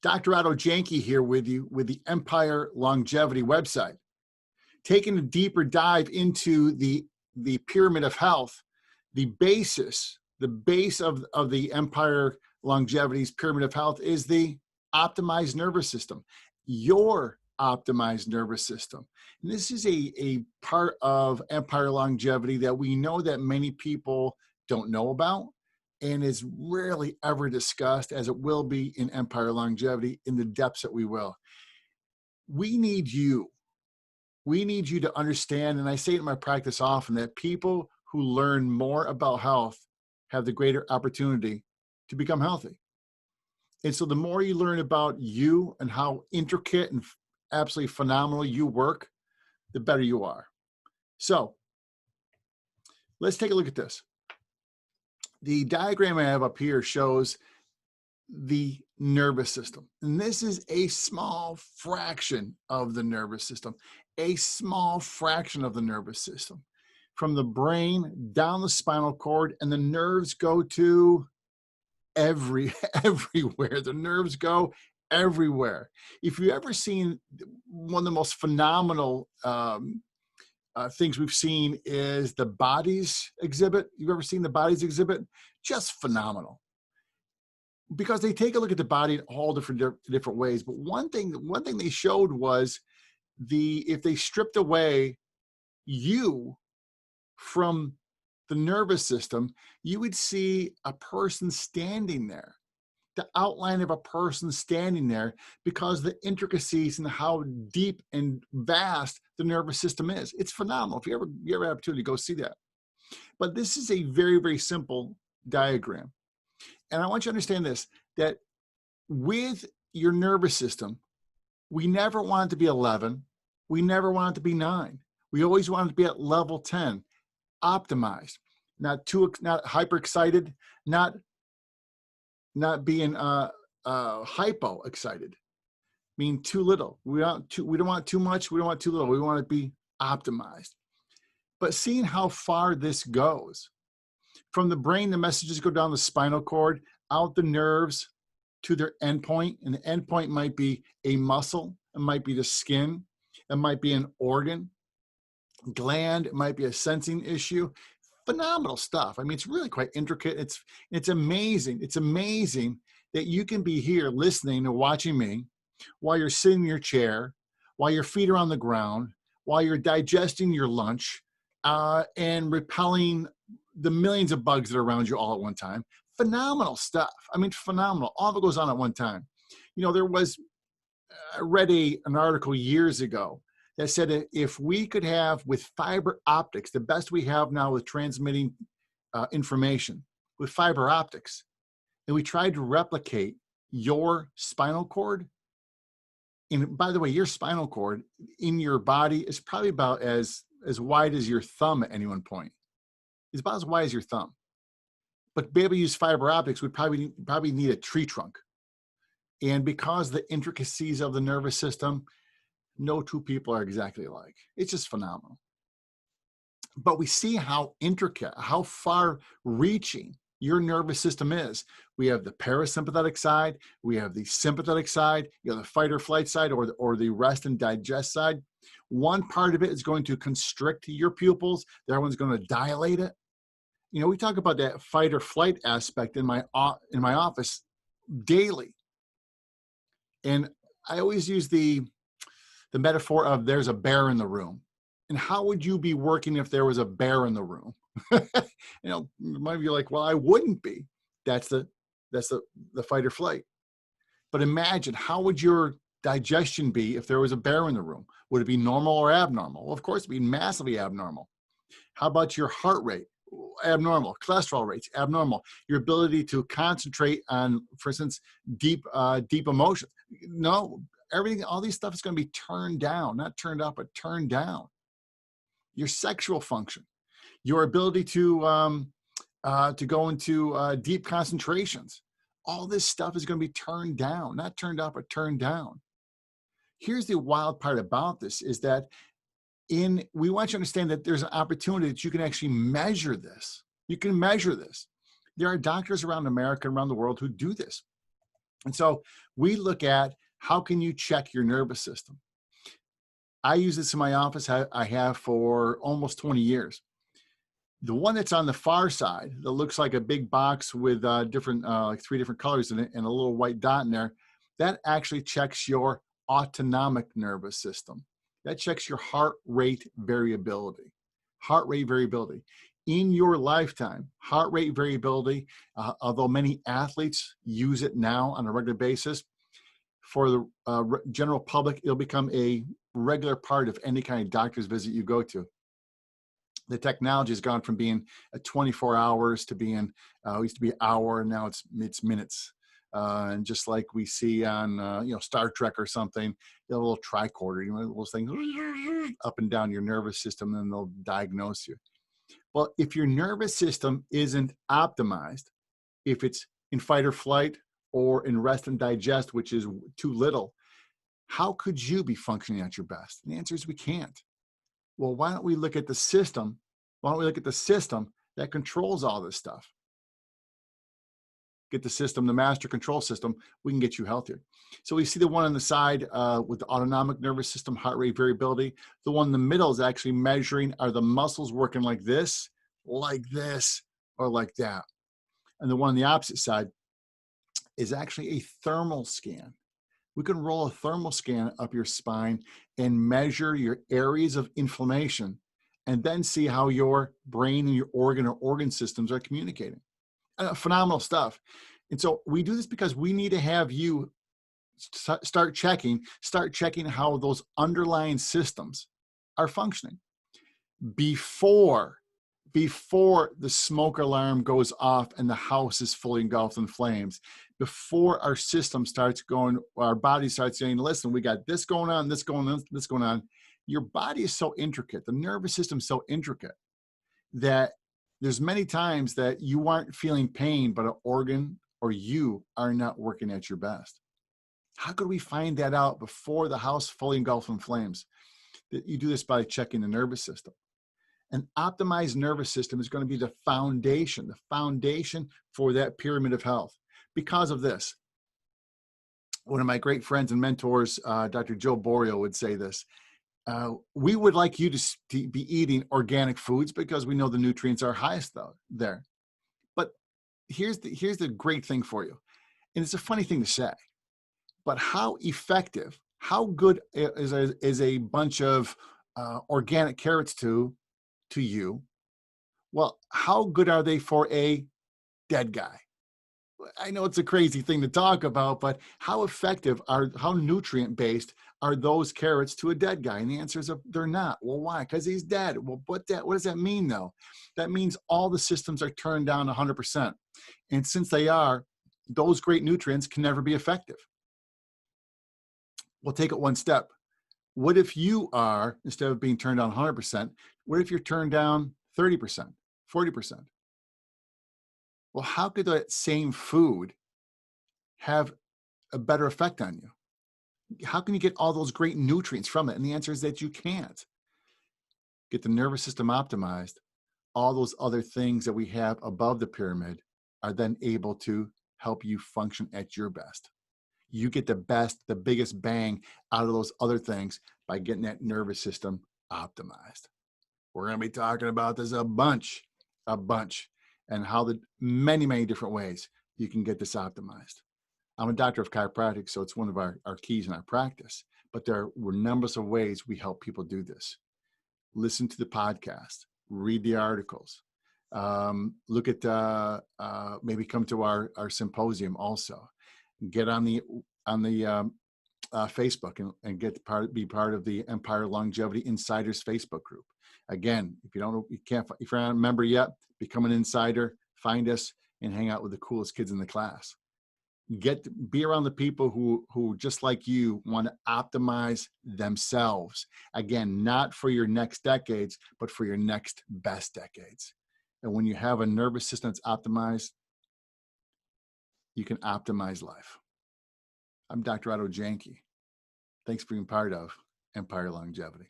Dr. Otto Janke here with you with the Empire Longevity website. Taking a deeper dive into the pyramid of health, the base of the Empire Longevity's pyramid of health is the optimized nervous system, your optimized nervous system. And this is a part of Empire Longevity that we know that many people don't know about and is rarely ever discussed, as it will be in Empire Longevity in the depths that we will. We need you. We need you to understand, and I say it in my practice often, that people who learn more about health have the greater opportunity to become healthy. And so the more you learn about you and how intricate and absolutely phenomenal you work, the better you are. So let's take a look at this. The diagram I have up here shows the nervous system. And this is a small fraction of the nervous system, a small fraction of the nervous system. From the brain down the spinal cord, and the nerves go to everywhere. The nerves go everywhere. If you've ever seen one of the most phenomenal things we've seen is the bodies exhibit. You've ever seen the bodies exhibit? Just phenomenal. Because they take a look at the body in all different ways. But one thing they showed was if they stripped away you from the nervous system, you would see a person standing there, the outline of a person standing there, because the intricacies and how deep and vast the nervous system is. It's phenomenal. If you ever have an opportunity, go see that. But this is a very, very simple diagram. And I want you to understand this, that with your nervous system, we never want it to be 11. We never want it to be 9. We always want it to be at level 10, optimized, not hyper excited, not being hypo excited, meaning too little. We don't want too much. We don't want too little. We want it to be optimized. But seeing how far this goes, from the brain, the messages go down the spinal cord, out the nerves to their endpoint. And the endpoint might be a muscle. It might be the skin. It might be an organ, gland. It might be a sensing issue. Phenomenal stuff. I mean, it's really quite intricate. It's amazing. It's amazing that you can be here listening and watching me while you're sitting in your chair, while your feet are on the ground, while you're digesting your lunch, and repelling the millions of bugs that are around you all at one time. Phenomenal stuff. I mean, phenomenal. All of it goes on at one time. You know, I read an article years ago that said that if we could have, with fiber optics, the best we have now with transmitting information with fiber optics, and we tried to replicate your spinal cord. And by the way, your spinal cord in your body is probably about as wide as your thumb at any one point. It's about as wide as your thumb. But to be able to use fiber optics, we'd probably need a tree trunk. And because the intricacies of the nervous system, no two people are exactly alike. It's just phenomenal. But we see how intricate, how far reaching your nervous system is. We have the parasympathetic side, we have the sympathetic side, you have the fight or flight side, or the rest and digest side. One part of it is going to constrict your pupils, the other one's going to dilate it. You know, we talk about that fight or flight aspect in my office daily. And I always use the metaphor of there's a bear in the room. And how would you be working if there was a bear in the room? You know, might be like, well, I wouldn't be. That's the fight or flight. But imagine, how would your digestion be if there was a bear in the room? Would it be normal or abnormal? Well, of course, it'd be massively abnormal. How about your heart rate? Abnormal. Cholesterol rates, abnormal. Your ability to concentrate on, for instance, deep emotions. No, everything, all these stuff is going to be turned down, not turned up, but turned down. Your sexual function, your ability to go into deep concentrations. All this stuff is going to be turned down, not turned up, but turned down. Here's the wild part about this is that we want you to understand that there's an opportunity that you can actually measure this. You can measure this. There are doctors around America and around the world who do this. And so we look at how can you check your nervous system. I use this in my office. I have for almost 20 years. The one that's on the far side that looks like a big box with different, like 3 different colors in it and a little white dot in there, that actually checks your autonomic nervous system. That checks your heart rate variability. Heart rate variability. In your lifetime, heart rate variability, although many athletes use it now on a regular basis, for the general public, it'll become a regular part of any kind of doctor's visit you go to. The technology has gone from being 24 hours to being, used to be an hour, and now it's minutes. And just like we see on, Star Trek or something, a little tricorder, those things up and down your nervous system, and they'll diagnose you. Well, if your nervous system isn't optimized, if it's in fight or flight or in rest and digest, which is too little, how could you be functioning at your best? And the answer is we can't. Well, why don't we look at the system? Why don't we look at the system that controls all this stuff? Get the system, the master control system, we can get you healthier. So we see the one on the side with the autonomic nervous system, heart rate variability. The one in the middle is actually measuring, are the muscles working like this, or like that? And the one on the opposite side is actually a thermal scan. We can roll a thermal scan up your spine and measure your areas of inflammation and then see how your brain and your organ systems are communicating. Phenomenal stuff. And so we do this because we need to have you start checking how those underlying systems are functioning before the smoke alarm goes off and the house is fully engulfed in flames, before our system starts going, our body starts saying, listen, we got this going on, this going on, this going on. Your body is so intricate, the nervous system is so intricate that there's many times that you aren't feeling pain, but an organ or you are not working at your best. How could we find that out before the house fully engulfed in flames? That you do this by checking the nervous system. An optimized nervous system is going to be the foundation for that pyramid of health. Because of this, one of my great friends and mentors, Dr. Joe Borio, would say this. We would like you to be eating organic foods because we know the nutrients are highest there. But here's the great thing for you. And it's a funny thing to say, but how effective, how good is a bunch of organic carrots to you? Well, how good are they for a dead guy? I know it's a crazy thing to talk about, but how effective how nutrient based are those carrots to a dead guy? And the answer is they're not. Well, why? Because he's dead. Well, what does that mean though? That means all the systems are turned down 100%. And since they are, those great nutrients can never be effective. We'll take it one step. What if you are, instead of being turned down 100%, what if you're turned down 30%, 40%? Well, how could that same food have a better effect on you? How can you get all those great nutrients from it? And the answer is that you can't. Get the nervous system optimized. All those other things that we have above the pyramid are then able to help you function at your best. You get the biggest bang out of those other things by getting that nervous system optimized. We're going to be talking about this a bunch, and how the many different ways you can get this optimized. I'm a doctor of chiropractic, so it's one of our keys in our practice, but there were numbers of ways we help people do this. Listen to the podcast, read the articles, look at, maybe come to our symposium also. Get on the Facebook and be part of the Empire Longevity Insiders Facebook group. Again, if you're not a member yet, become an insider, find us, and hang out with the coolest kids in the class. Be around the people who just like you want to optimize themselves. Again, not for your next decades, but for your next best decades. And when you have a nervous system that's optimized, you can optimize life. I'm Dr. Otto Janke. Thanks for being part of Empire Longevity.